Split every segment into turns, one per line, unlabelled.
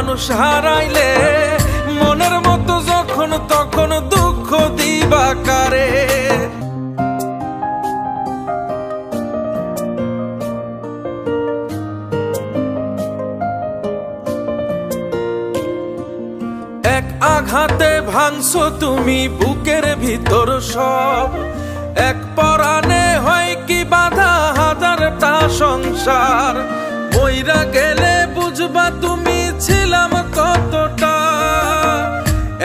মানুষ হারাইলে মনের মতো যখন তখন দুঃখ দিবা কারে। এক আঘাতে ভাঙছো তুমি বুকের ভিতর সব, এক পরাণে হয় কি বাধা হাজারটা সংসার। মইরা গেলে বুঝবা তুমি ছিলাম কতটা,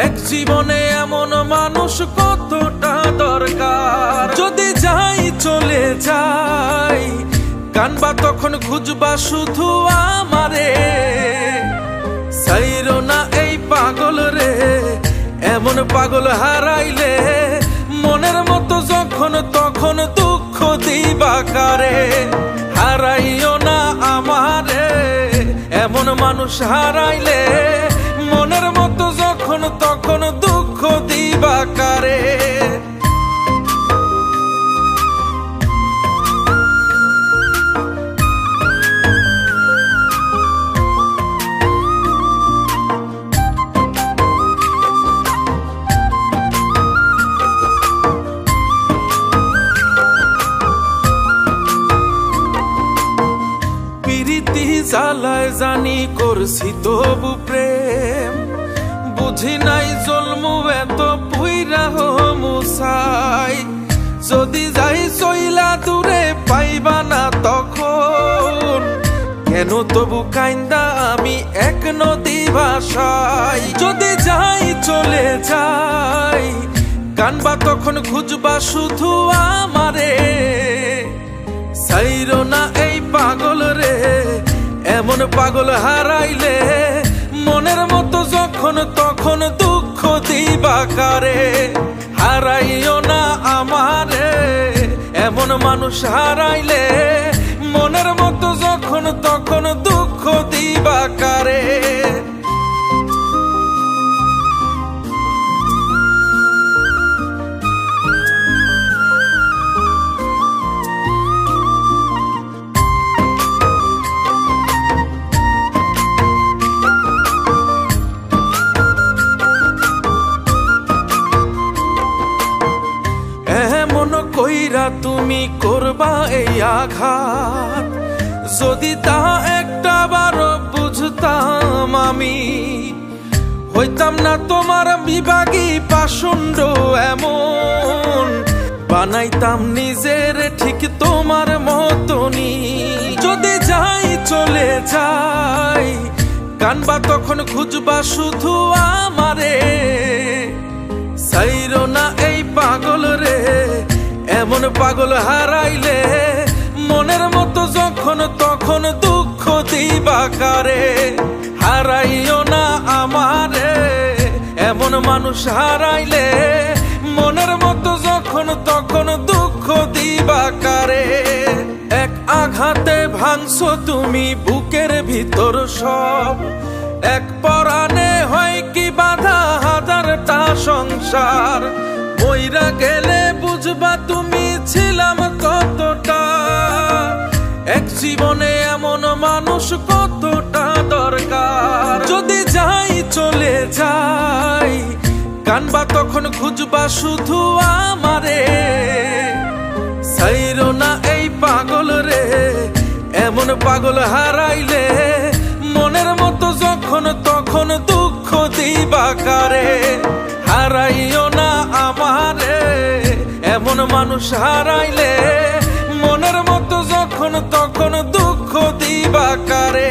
এক জীবনে এমন মানুষ কতটা দরকার। যদি যাই চলে যাই কানবা তখন খুঁজবা শুধু আমারে, সাইরো না এই পাগল রে। এমন পাগল হারাইলে মনের মতো যখন তখন দুঃখ দিবা কারে। হারাইও না আমারে, এমন মানুষ হারাইলে মনের মতো যখন তখন দুঃখ দিবা কারে। প্রীতি জ্বালায় জানি করছি তবু প্রেম, বুঝি নাই জন্মু এত পুইরা মুসাই। যদি যাই চইলা দূরে পাইবা না তখন, কেন তবু কাইন্দা আমি এক নদী ভাষাই। যদি যাই চলে যাই কানবা তখন খুঁজবা শুধু আমারে, সাইরো না এই পাগল রে। এমন পাগল হারাইলে মনের মতো যখন তখন দুঃখ দিবা কারে। হারাইও না আমারে, এমন মানুষ হারাইলে মনের মতো যখন তখন দুঃখ দিবা কারে। কইরা তুমি করবা এই আঘাত, যদি তা একটা বার বুঝতাম আমি, হইতাম না তোমার বিভাগী পাষণ্ড এমন। বানাইতাম নিজের ঠিক তোমার মতনই। যদি যাই চলে যাই কানবা তখন খুঁজবা শুধু আমারে, সাইরো না এই পাগল রে। এমন পাগল হারাইলে মনের মতো যখন তখন দুঃখ দিবা কারে। হারাইও না আমারে, এমন মানুষ হারাইলে মনের মতো যখন তখন দুঃখ দিবা কারে। এক আঘাতে ভাঙছো তুমি বুকের ভিতর সব, এক পরাণে হয় কি বাধা হাজারটা সংসার। মইরা গেলে বুঝবা তুমি ছিলাম কতটা, এক জীবনে এমন মানুষ কতটা দরকার। যদি যাই চলে যাই কানবা তখন খুঁজবা শুধু আমারে, সাইরো না এই পাগল রে। এমন পাগল হারাইলে মনের মতো যখন তখন দুঃখ দিবা কারে। হারাইও না আমারে, এমন মানুষ হারাইলে মনের মতো যখন তখন দুঃখ দিবা কারে।